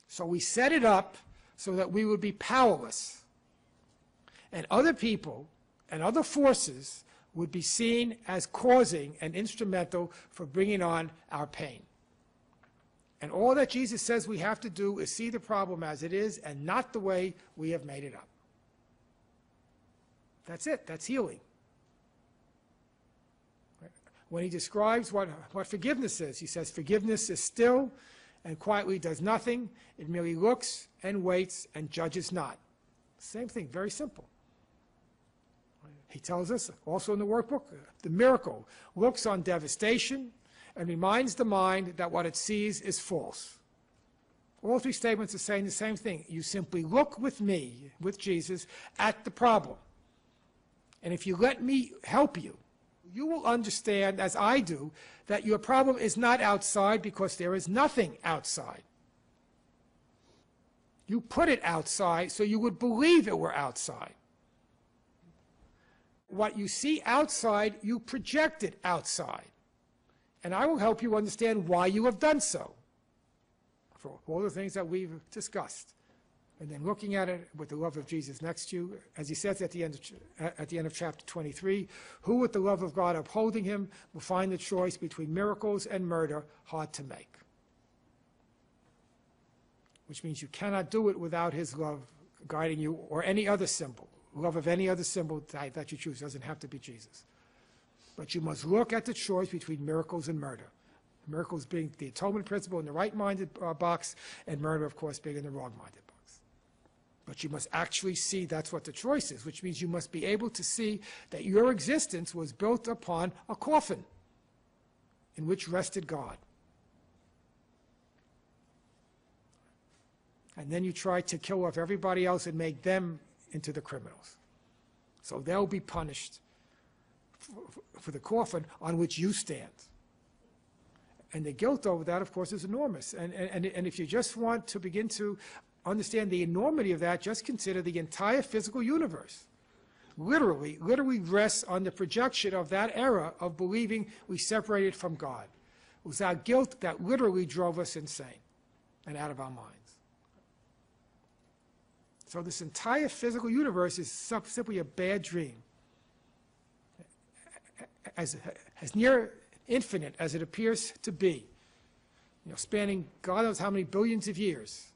So we set it up so that we would be powerless. And other people and other forces would be seen as causing and instrumental for bringing on our pain. And all that Jesus says we have to do is see the problem as it is and not the way we have made it up. That's it. That's healing. When he describes what forgiveness is, he says forgiveness is still and quietly does nothing. It merely looks and waits and judges not. Same thing, very simple. He tells us, also in the workbook, the miracle looks on devastation and reminds the mind that what it sees is false. All three statements are saying the same thing. You simply look with me, with Jesus, at the problem. And if you let me help you, you will understand, as I do, that your problem is not outside because there is nothing outside. You put it outside so you would believe it were outside. What you see outside, you project it outside. And I will help you understand why you have done so, for all the things that we've discussed. And then looking at it with the love of Jesus next to you, as he says at the end of chapter 23, who with the love of God upholding him will find the choice between miracles and murder hard to make. Which means you cannot do it without his love guiding you, or any other symbol. Love of any other symbol that you choose. Doesn't have to be Jesus. But you must look at the choice between miracles and murder. Miracles being the atonement principle in the right-minded box, and murder, of course, being in the wrong-minded box. But you must actually see that's what the choice is, which means you must be able to see that your existence was built upon a coffin in which rested God. And then you try to kill off everybody else and make them into the criminals. So they'll be punished for the coffin on which you stand. And the guilt over that, of course, is enormous. And if you just want to begin to understand the enormity of that, just consider the entire physical universe. Literally rests on the projection of that era of believing we separated from God. It was our guilt that literally drove us insane and out of our minds. So this entire physical universe is simply a bad dream. As near infinite as it appears to be, spanning God knows how many billions of years,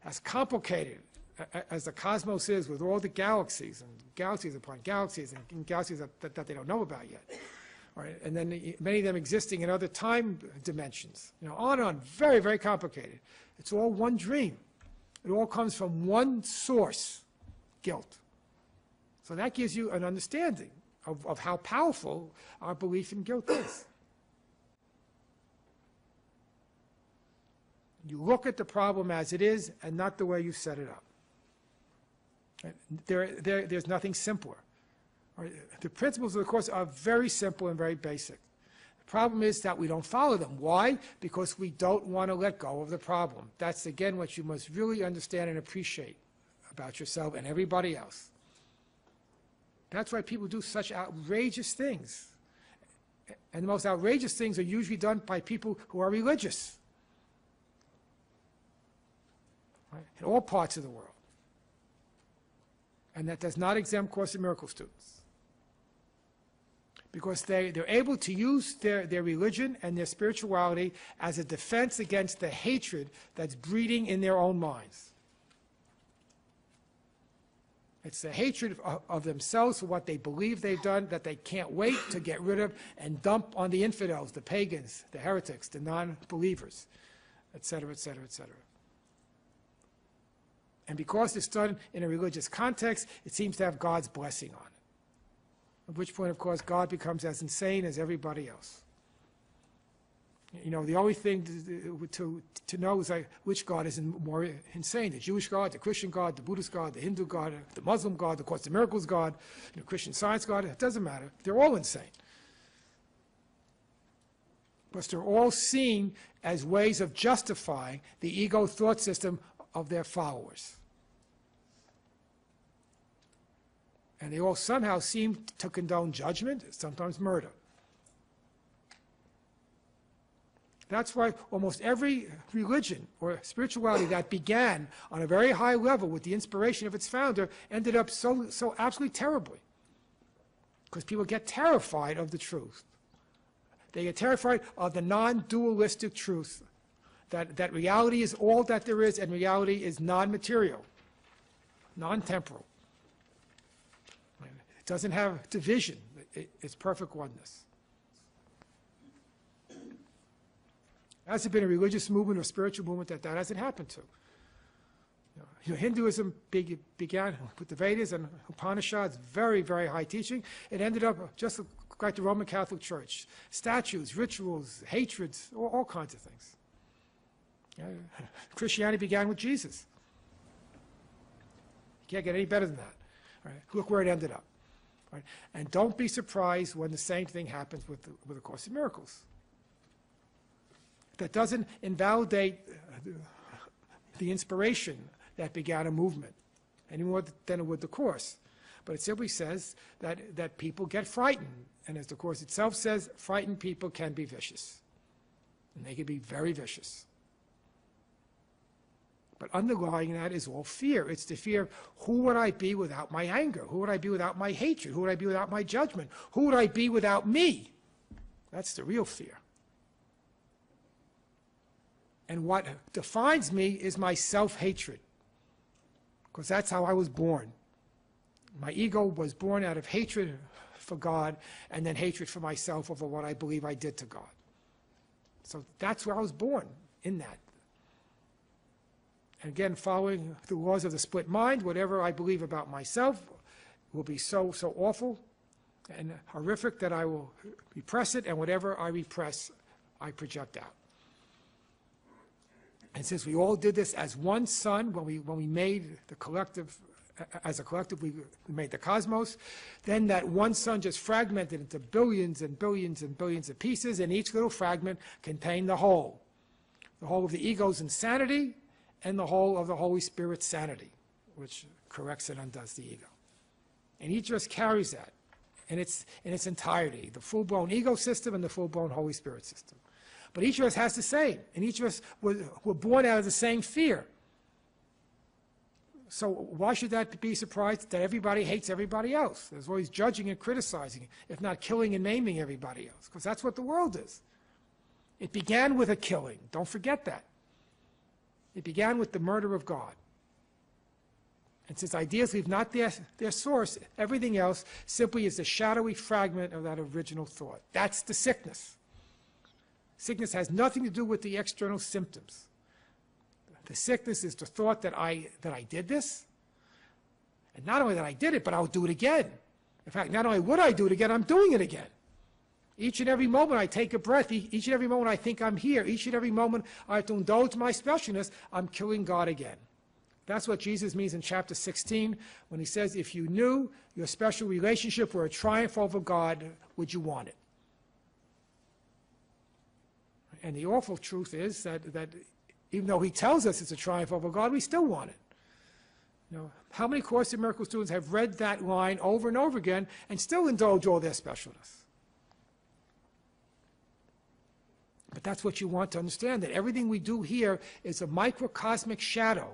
as complicated as the cosmos is with all the galaxies and galaxies upon galaxies and galaxies that they don't know about yet, right? And then many of them existing in other time dimensions, on and on, very, very complicated. It's all one dream. It all comes from one source, guilt. So that gives you an understanding of how powerful our belief in guilt is. You look at the problem as it is and not the way you set it up. There's nothing simpler. The principles of the Course are very simple and very basic. The problem is that we don't follow them. Why? Because we don't want to let go of the problem. That's, again, what you must really understand and appreciate about yourself and everybody else. That's why people do such outrageous things. And the most outrageous things are usually done by people who are religious, right? In all parts of the world. And that does not exempt Course in Miracles students. Because they're able to use their religion and their spirituality as a defense against the hatred that's breeding in their own minds. It's the hatred of themselves for what they believe they've done that they can't wait to get rid of and dump on the infidels, the pagans, the heretics, the non-believers, etc., etc., etc. And because it's done in a religious context, it seems to have God's blessing on it. At which point, of course, God becomes as insane as everybody else. The only thing to know is which God is more insane: the Jewish God, the Christian God, the Buddhist God, the Hindu God, the Muslim God, the Course in Miracles God, Christian Science God. It doesn't matter. They're all insane. Because they're all seen as ways of justifying the ego thought system of their followers. And they all somehow seem to condone judgment, sometimes murder. That's why almost every religion or spirituality that began on a very high level with the inspiration of its founder ended up so absolutely terribly. Because people get terrified of the truth. They get terrified of the non-dualistic truth, that reality is all that there is and reality is non-material, non-temporal. It doesn't have division. It's perfect oneness. Has there been a religious movement or spiritual movement that hasn't happened to? Hinduism began with the Vedas and Upanishads, very, very high teaching. It ended up just like the Roman Catholic Church. Statues, rituals, hatreds, all kinds of things. Christianity began with Jesus. You can't get any better than that. Right? Look where it ended up. Right? And don't be surprised when the same thing happens with the Course in Miracles. That doesn't invalidate the inspiration that began a movement any more than it would the Course. But it simply says that people get frightened. And as the Course itself says, frightened people can be vicious. And they can be very vicious. But underlying that is all fear. It's the fear of who would I be without my anger? Who would I be without my hatred? Who would I be without my judgment? Who would I be without me? That's the real fear. And what defines me is my self-hatred, because that's how I was born. My ego was born out of hatred for God and then hatred for myself over what I believe I did to God. So that's where I was born, in that. And again, following the laws of the split mind, whatever I believe about myself will be so awful and horrific that I will repress it, and whatever I repress, I project out. And since we all did this as one son, when we made the collective, as a collective, we made the cosmos, then that one son just fragmented into billions and billions and billions of pieces, and each little fragment contained the whole of the ego's insanity and the whole of the Holy Spirit's sanity, which corrects and undoes the ego. And each of us carries that in its entirety, the full-blown ego system and the full-blown Holy Spirit system. But each of us has the same, and each of us were born out of the same fear. So why should that be surprised that everybody hates everybody else? There's always judging and criticizing, if not killing and maiming everybody else, because that's what the world is. It began with a killing. Don't forget that. It began with the murder of God. And since ideas leave not their source, everything else simply is a shadowy fragment of that original thought. That's the sickness. Sickness has nothing to do with the external symptoms. The sickness is the thought that I did this, and not only that I did it, but I'll do it again. In fact, not only would I do it again, I'm doing it again. Each and every moment I take a breath, each and every moment I think I'm here, each and every moment I have to indulge my specialness, I'm killing God again. That's what Jesus means in chapter 16 when he says, if you knew your special relationship were a triumph over God, would you want it? And the awful truth is that even though he tells us it's a triumph over God, we still want it. You know, how many Course in Miracles students have read that line over and over again and still indulge all their specialness? But that's what you want to understand, that everything we do here is a microcosmic shadow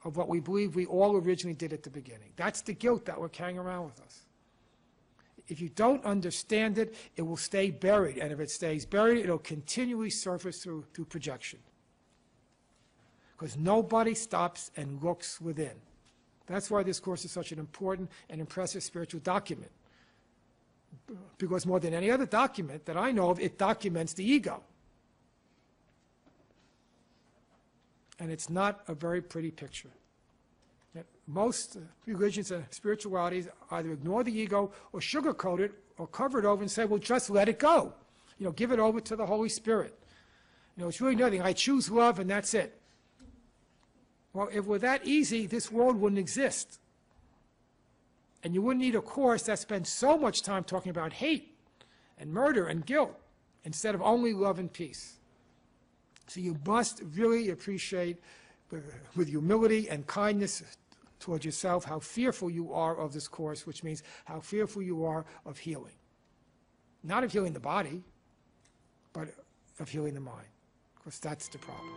of what we believe we all originally did at the beginning. That's the guilt that we're carrying around with us. If you don't understand it, it will stay buried. And if it stays buried, it'll continually surface through projection. Because nobody stops and looks within. That's why this course is such an important and impressive spiritual document. Because more than any other document that I know of, it documents the ego. And it's not a very pretty picture. Most religions and spiritualities either ignore the ego or sugarcoat it or cover it over and say, well, just let it go. You know, give it over to the Holy Spirit. You know, it's really nothing. I choose love and that's it. Well, if it were that easy, this world wouldn't exist. And you wouldn't need a course that spends so much time talking about hate and murder and guilt instead of only love and peace. So you must really appreciate with humility and kindness towards yourself how fearful you are of this course, which means how fearful you are of healing. Not of healing the body, but of healing the mind, because that's the problem.